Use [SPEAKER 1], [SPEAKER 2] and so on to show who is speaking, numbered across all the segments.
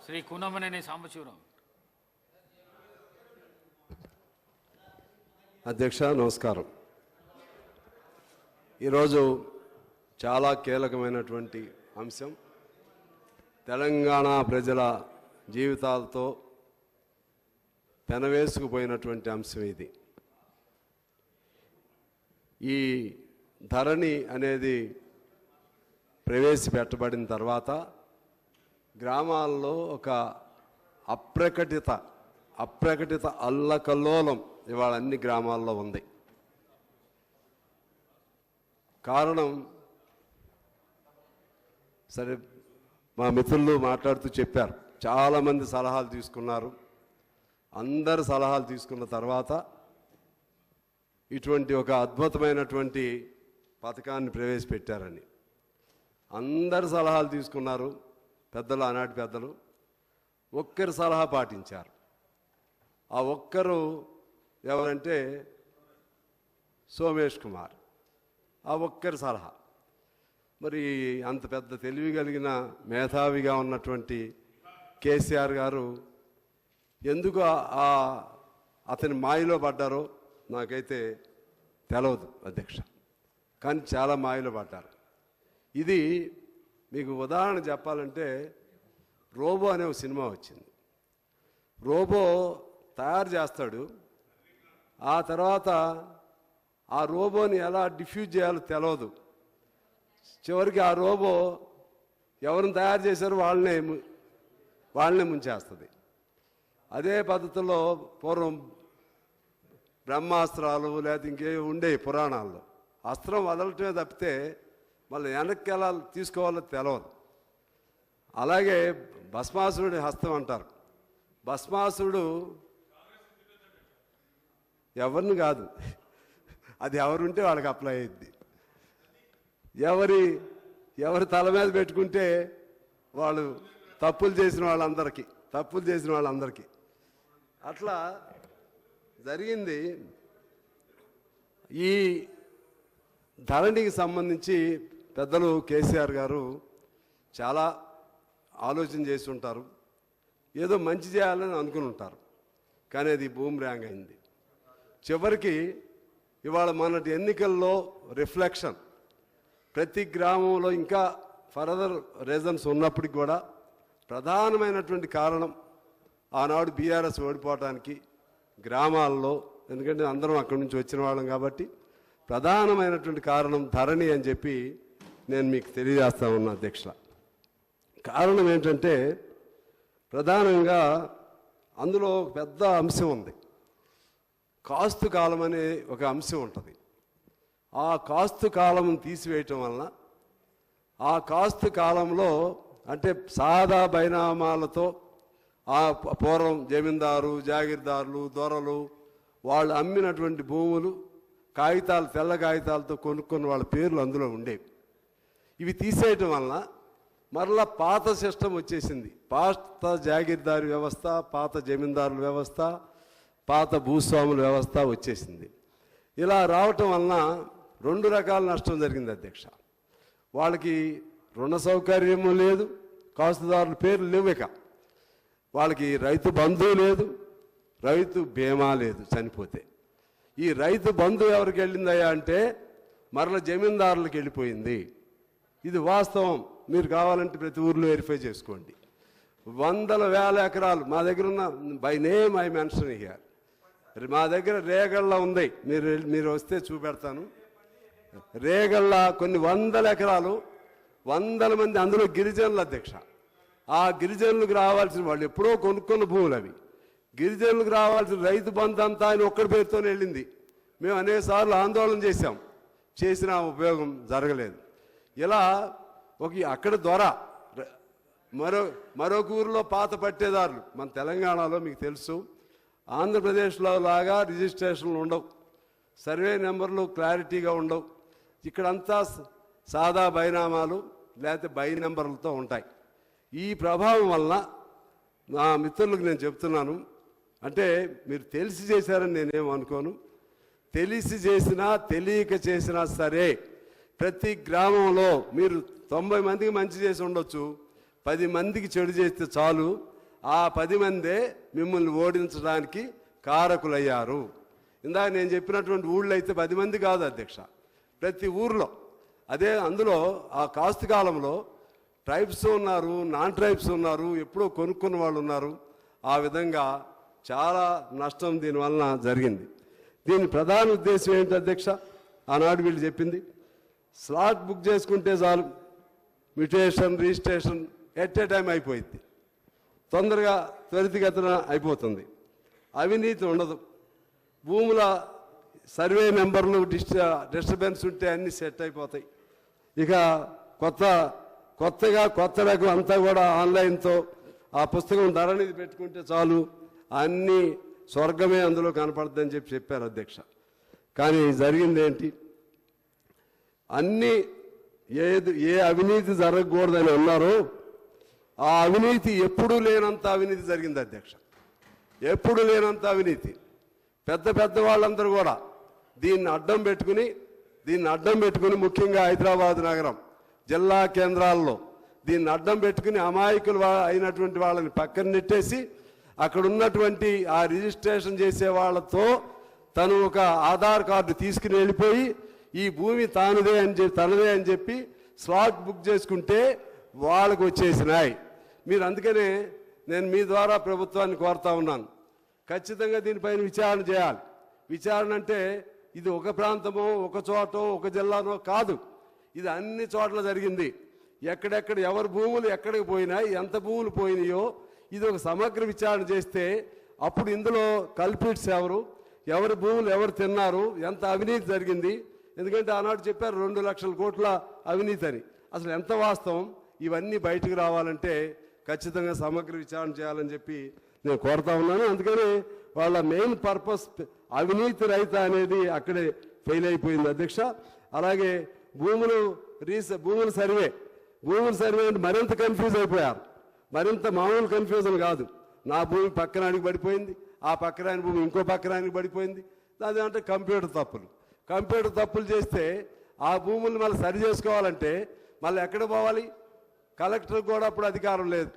[SPEAKER 1] శ్రీ కూనమనేని సాంబశివరావు.
[SPEAKER 2] అధ్యక్ష నమస్కారం. ఈరోజు చాలా కీలకమైనటువంటి అంశం. తెలంగాణ ప్రజల జీవితాలతో పెనవేసుకుపోయినటువంటి అంశం ఇది. ఈ ధరణి అనేది ప్రవేశపెట్టబడిన తర్వాత గ్రామాల్లో ఒక అప్రకటిత అల్లకల్లోలం ఇవాళ అన్ని గ్రామాల్లో ఉంది. కారణం సరే మా మిత్రులు మాట్లాడుతూ చెప్పారు, చాలామంది సలహాలు తీసుకున్నారు. అందరు సలహాలు తీసుకున్న తర్వాత ఇటువంటి ఒక అద్భుతమైనటువంటి పథకాన్ని ప్రవేశపెట్టారని అందరు సలహాలు తీసుకున్నారు. పెద్దలు, ఆనాటి పెద్దలు ఒక్కరి సలహా పాటించారు. ఆ ఒక్కరు ఎవరంటే సోమేష్ కుమార్. ఆ ఒక్కరి సలహా. మరి అంత పెద్ద తెలివి కలిగిన మేధావిగా ఉన్నటువంటి కేసీఆర్ గారు ఎందుకు అతని మాయలో పడ్డారో నాకైతే తెలవదు అధ్యక్ష. కానీ చాలా మాయలో పడ్డారు. ఇది మీకు ఉదాహరణ చెప్పాలంటే, రోబో అనే ఒక సినిమా వచ్చింది. రోబో తయారు చేస్తాడు, ఆ తర్వాత ఆ రోబోని ఎలా డిఫ్యూజ్ చేయాలో తెలియదు. చివరికి ఆ రోబో ఎవరిని తయారు చేశారో వాళ్ళనే ముంచేస్తుంది. అదే పద్ధతిలో పూర్వం బ్రహ్మాస్త్రాలు లేదా ఇంకే ఉండేవి పురాణాల్లో. అస్త్రం వదలటమే తప్పితే మళ్ళీ వెనక్కి ఎలా తీసుకోవాలో తెలవదు. అలాగే భస్మాసురుడి హస్తం అంటారు. భస్మాసురుడు ఎవరిని కాదు, అది ఎవరుంటే వాళ్ళకి అప్లై అయ్యిద్ది. ఎవరి తల మీద పెట్టుకుంటే వాళ్ళు తప్పులు చేసిన వాళ్ళందరికీ అట్లా జరిగింది. ఈ ధరణికి సంబంధించి పెద్దలు కేసీఆర్ గారు చాలా ఆలోచన చేసి ఉంటారు. ఏదో మంచి చేయాలని అనుకుని ఉంటారు. కానీ అది బూమ్రాంగ్ అయింది. చివరికి ఇవాళ మొన్నటి ఎన్నికల్లో రిఫ్లెక్షన్ ప్రతి గ్రామంలో ఇంకా ఫర్దర్ రీజన్స్ ఉన్నప్పటికి కూడా ప్రధానమైనటువంటి కారణం ఆనాడు బీఆర్ఎస్ ఓడిపోవటానికి గ్రామాల్లో, ఎందుకంటే అందరం అక్కడి నుంచి వచ్చిన వాళ్ళం కాబట్టి ప్రధానమైనటువంటి కారణం ధరణి అని చెప్పి నేను మీకు తెలియజేస్తా ఉన్నా అధ్యక్ష. కారణం ఏంటంటే ప్రధానంగా అందులో ఒక పెద్ద అంశం ఉంది. కాస్తు కాలం అనే ఒక అంశం ఉంటుంది. ఆ కాస్తు కాలం తీసివేయటం వలన ఆ కాస్తు కాలంలో అంటే సాదా బైనామాలతో ఆ పూర్వం జమీందారు, జాగీర్దారులు, దొరలు వాళ్ళు అమ్మినటువంటి భూములు కాగితాలు, తెల్ల కాగితాలతో కొనుక్కున్న వాళ్ళ పేర్లు అందులో ఉండేవి. ఇవి తీసేయటం వలన మరలా పాత సిస్టమ్ వచ్చేసింది. పాత జాగీర్దారు వ్యవస్థ, పాత జమీందారుల వ్యవస్థ, పాత భూస్వాముల వ్యవస్థ వచ్చేసింది. ఇలా రావటం వలన రెండు రకాల నష్టం జరిగింది అధ్యక్ష. వాళ్ళకి రుణ సౌకర్యము లేదు, కాస్తుదారుల పేర్లు లేవు. ఇక వాళ్ళకి రైతు బంధువు లేదు, రైతు బీమా లేదు చనిపోతే. ఈ రైతు బంధువు ఎవరికి వెళ్ళిందయ్యా అంటే మరల జమీందారులకు వెళ్ళిపోయింది. ఇది వాస్తవం. మీరు కావాలంటే ప్రతి ఊర్లో వెరిఫై చేసుకోండి. వందల వేల ఎకరాలు మా దగ్గర ఉన్న, by name I mention here, మా దగ్గర రేగళ్ళ ఉంది. మీరు వస్తే చూపెడతాను. రేగళ్ళ కొన్ని వందల ఎకరాలు, వందల మంది అందులో గిరిజనుల అధ్యక్ష. ఆ గిరిజనులకు రావాల్సిన, వాళ్ళు ఎప్పుడో కొనుక్కున్న భూములు అవి. గిరిజనులకు రావాల్సిన రైతు బంధు అంతా ఆయన ఒక్కడి పేరుతోనే వెళ్ళింది. మేము అనేకసార్లు ఆందోళన చేసిన ఉపయోగం జరగలేదు. ఇలా అక్కడ ద్వారా మరొక ఊరిలో పాత పట్టేదారులు, మన తెలంగాణలో మీకు తెలుసు, ఆంధ్రప్రదేశ్లో లాగా రిజిస్ట్రేషన్లు ఉండవు, సర్వే నెంబర్లు క్లారిటీగా ఉండవు. ఇక్కడంతా సాదా బైనామాలు లేకపోతే బై నెంబర్లతో ఉంటాయి. ఈ ప్రభావం వలన నా మిత్రులకు నేను చెప్తున్నాను, అంటే మీరు తెలిసి చేశారని నేనేం అనుకోను. తెలిసి చేసినా తెలియక చేసినా సరే ప్రతి గ్రామంలో మీరు 90 మందికి మంచి చేసి ఉండొచ్చు, 10 మందికి చెడు చేస్తే చాలు. ఆ 10 మందే మిమ్మల్ని ఓడించడానికి కారకులయ్యారు. ఇందాక నేను చెప్పినటువంటి ఊళ్ళో అయితే 10 మంది కాదు అధ్యక్ష, ప్రతి ఊర్లో. అదే అందులో ఆ కాస్తు కాలంలో ట్రైబ్స్ ఉన్నారు, నాన్ ట్రైబ్స్ ఉన్నారు, ఎప్పుడో కొనుక్కున్న వాళ్ళు ఉన్నారు. ఆ విధంగా చాలా నష్టం దీనివలన జరిగింది. దీని ప్రధాన ఉద్దేశం ఏంటి అధ్యక్ష? ఆనాడు వీళ్ళు చెప్పింది స్లాట్ బుక్ చేసుకుంటే చాలు, mutation registration at a time అయిపోయింది, తొందరగా త్వరితగతిన అయిపోతుంది, అవినీతి ఉండదు, భూముల సర్వే నెంబర్లు డిస్టర్బెన్స్ ఉంటే అన్నీ సెట్ అయిపోతాయి. ఇక కొత్త రకం అంతా కూడా ఆన్లైన్తో ఆ పుస్తకం ధరనిది పెట్టుకుంటే చాలు, అన్నీ స్వర్గమే అందులో కనపడుతుందని చెప్పారు అధ్యక్ష. కానీ జరిగింది ఏంటి? అన్నీ ఏ అవినీతి జరగకూడదని అన్నారో ఆ అవినీతి ఎప్పుడూ లేనంత అవినీతి జరిగింది అధ్యక్ష. ఎప్పుడు లేనంత అవినీతి. పెద్ద వాళ్ళందరూ కూడా దీన్ని అడ్డం పెట్టుకుని ముఖ్యంగా హైదరాబాద్ నగరం జిల్లా కేంద్రాల్లో దీన్ని అడ్డం పెట్టుకుని అమాయకులు అయినటువంటి వాళ్ళని పక్కన నెట్టేసి అక్కడ ఉన్నటువంటి ఆ రిజిస్ట్రేషన్ చేసే వాళ్ళతో తను ఒక ఆధార్ కార్డు తీసుకుని వెళ్ళిపోయి ఈ భూమి తనదే అని చెప్పి స్లాట్ బుక్ చేసుకుంటే వాళ్ళకు వచ్చేసినాయి. మీరు అందుకనే నేను మీ ద్వారా ప్రభుత్వాన్ని కోరుతా ఉన్నాను, ఖచ్చితంగా దీనిపైన విచారణ చేయాలి. విచారణ అంటే ఇది ఒక ప్రాంతమో ఒక చోటో ఒక జిల్లానో కాదు, ఇది అన్ని చోట్ల జరిగింది. ఎక్కడెక్కడ ఎవరి భూములు ఎక్కడికి పోయినాయి, ఎంత భూములు పోయినాయో ఇది ఒక సమగ్ర విచారణ చేస్తే అప్పుడు ఇందులో కల్పిట్స్ ఎవరి భూములు ఎవరు తిన్నారు, ఎంత అవినీతి జరిగింది. ఎందుకంటే ఆనాడు చెప్పారు 2 లక్షల కోట్ల అవినీతి అని. అసలు ఎంత వాస్తవం? ఇవన్నీ బయటకు రావాలంటే ఖచ్చితంగా సమగ్ర విచారణ చేయాలని చెప్పి నేను కోరుతా ఉన్నాను. అందుకని వాళ్ళ మెయిన్ పర్పస్ అవినీతి రహిత అనేది అక్కడే ఫెయిల్ అయిపోయింది అధ్యక్ష. అలాగే భూముల సర్వే అంటే మరింత కన్ఫ్యూజ్ అయిపోయారు. మరింత మామూలు కన్ఫ్యూజన్ కాదు. నా భూమి పక్కనానికి పడిపోయింది, ఆ పక్కరాని భూమి ఇంకో పక్కరానికి పడిపోయింది. అదేంటే కంప్యూటర్ తప్పులు చేస్తే ఆ భూములు మళ్ళీ సరి చేసుకోవాలంటే మళ్ళీ ఎక్కడ పోవాలి? కలెక్టర్కి కూడా అప్పుడు అధికారం లేదు.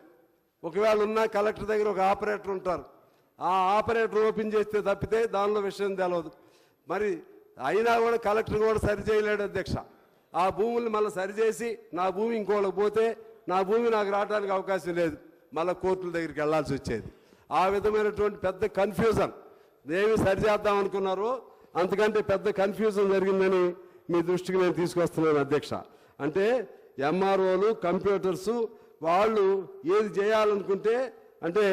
[SPEAKER 2] ఒకవేళ ఉన్నా కలెక్టర్ దగ్గర ఒక ఆపరేటర్ ఉంటారు, ఆ ఆపరేటర్ ఓపెన్ చేస్తే తప్పితే దానిలో విషయం తెలియదు. మరి అయినా కూడా కలెక్టర్ కూడా సరి చేయలేడు అధ్యక్ష. ఆ భూములు మళ్ళీ సరిచేసి నా భూమి ఇంకోళ్ళకి పోతే నా భూమి నాకు రావడానికి అవకాశం లేదు, మళ్ళీ కోర్టుల దగ్గరికి వెళ్లాల్సి వచ్చేది. ఆ విధమైనటువంటి పెద్ద కన్ఫ్యూజన్ ఏమి సరిచేద్దాం అనుకున్నారో అంతకంటే పెద్ద కన్ఫ్యూజన్ జరిగిందని మీ దృష్టికి నేను తీసుకొస్తున్నాను అధ్యక్ష. అంటే ఎంఆర్ఓలు కంప్యూటర్సు వాళ్ళు ఏది చేయాలనుకుంటే, అంటే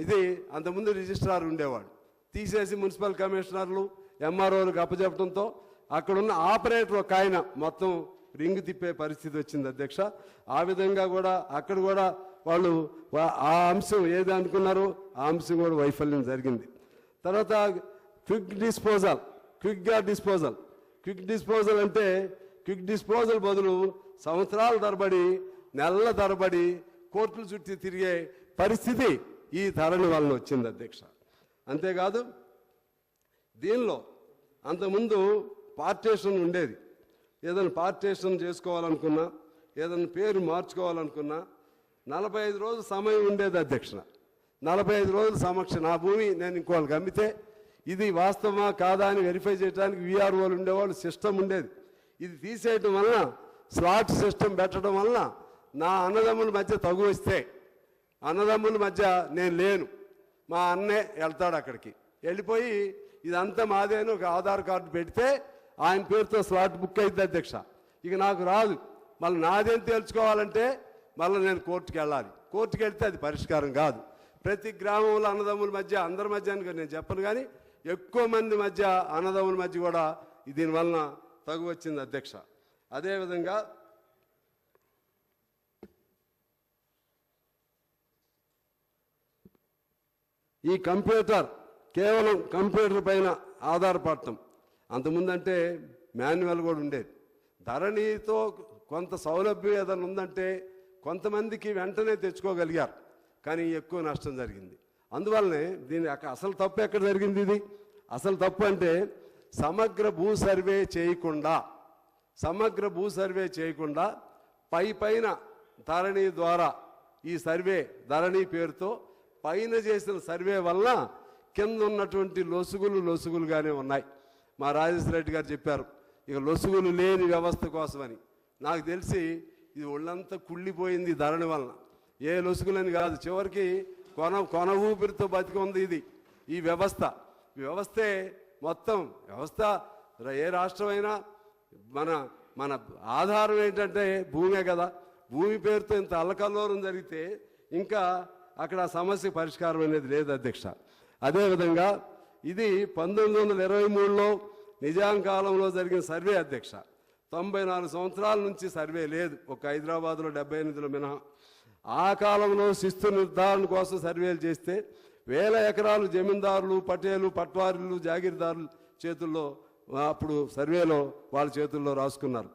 [SPEAKER 2] ఇది అంతకుముందు రిజిస్ట్రార్ ఉండేవాడు, తీసేసి మున్సిపల్ కమిషనర్లు ఎంఆర్ఓలకు అప్పచెప్పడంతో అక్కడున్న ఆపరేటర్ ఒక ఆయన మొత్తం రింగ్ తిప్పే పరిస్థితి వచ్చింది అధ్యక్ష. ఆ విధంగా కూడా అక్కడ కూడా వాళ్ళు ఆ అంశం ఏది అనుకున్నారో ఆ అంశం కూడా వైఫల్యం జరిగింది. తర్వాత క్విక్ డిస్పోజల్ అంటే క్విక్ డిస్పోజల్ బదులు సంవత్సరాల తరబడి నెలల తరబడి కోర్టుల చుట్టూ తిరిగే పరిస్థితి ఈ ధరణి వలన వచ్చింది అధ్యక్ష. అంతేకాదు దీనిలో అంతకుముందు పార్టీషన్ ఉండేది. ఏదైనా పార్టీషన్ చేసుకోవాలనుకున్నా, ఏదైనా పేరు మార్చుకోవాలనుకున్నా 45 రోజుల సమయం ఉండేది అధ్యక్ష. 45 రోజుల సమక్ష నా భూమి నేను ఇంకోళ్ళకి అమ్మితే ఇది వాస్తవమా కాదా అని వెరిఫై చేయడానికి విఆర్ఓలు ఉండేవాళ్ళు, సిస్టమ్ ఉండేది. ఇది తీసేయటం వలన, స్లాట్ సిస్టమ్ పెట్టడం వలన నా అన్నదమ్ముల మధ్య తగు వస్తే, అన్నదమ్ముల మధ్య నేను లేను, మా అన్నే వెళ్తాడు అక్కడికి, వెళ్ళిపోయి ఇదంతా మాదే అని ఒక ఆధార్ కార్డు పెడితే ఆయన పేరుతో స్లాట్ బుక్ అయింది అధ్యక్ష. ఇక నాకు రాదు, మళ్ళీ నాదేం తేల్చుకోవాలంటే మళ్ళీ నేను కోర్టుకు వెళ్ళాలి. కోర్టుకు వెళ్తే అది పరిష్కారం కాదు. ప్రతి గ్రామంలో అన్నదమ్ముల మధ్య, అందరి మధ్య అని నేను చెప్పను, కానీ ఎక్కువ మంది మధ్య అన్నదమ్ముల మధ్య కూడా దీనివలన తగు వచ్చింది అధ్యక్ష. అదేవిధంగా ఈ కేవలం కంప్యూటర్ పైన ఆధారపడటం, అంతకుముందంటే మాన్యువల్ కూడా ఉండేది. ధరణితో కొంత సౌలభ్యం ఏదైనా ఉందంటే కొంతమందికి వెంటనే తెచ్చుకోగలిగారు, కానీ ఎక్కువ నష్టం జరిగింది. అందువల్లనే దీని అసలు తప్పు ఎక్కడ జరిగింది? ఇది అసలు తప్పు అంటే సమగ్ర భూ సర్వే చేయకుండా పైన ధరణి ద్వారా ఈ సర్వే ధరణి పేరుతో పైన చేసిన సర్వే వలన కింద ఉన్నటువంటి లొసుగులుగానే ఉన్నాయి. మా రాజేశ్వర రెడ్డి గారు చెప్పారు ఇక లొసుగులు లేని వ్యవస్థ కోసమని. నాకు తెలిసి ఇది ఒళ్ళంతా కుళ్ళిపోయింది ధరణి వలన. ఏ లొసుగులని కాదు, చివరికి కొన ఊపిరితో బతికి ఉంది ఇది ఈ వ్యవస్థ. ఈ వ్యవస్థే మొత్తం వ్యవస్థ. ఏ రాష్ట్రమైనా మన ఆధారం ఏంటంటే భూమే కదా. భూమి పేరుతో ఇంత అల్లకల్లోరం జరిగితే ఇంకా అక్కడ సమస్య పరిష్కారం అనేది లేదు అధ్యక్ష. అదేవిధంగా ఇది 1923లో నిజాం కాలంలో జరిగిన సర్వే అధ్యక్ష. 94 సంవత్సరాల నుంచి సర్వే లేదు, ఒక హైదరాబాద్లో 78లో మినహా. ఆ కాలంలో శిస్తు నిర్ధారణ కోసం సర్వేలు చేస్తే 1000 ఎకరాలు జమీందారులు, పటేలు, పట్వారీలు, జాగీర్దారులు చేతుల్లో అప్పుడు సర్వేలో వాళ్ళ చేతుల్లో రాసుకున్నారు.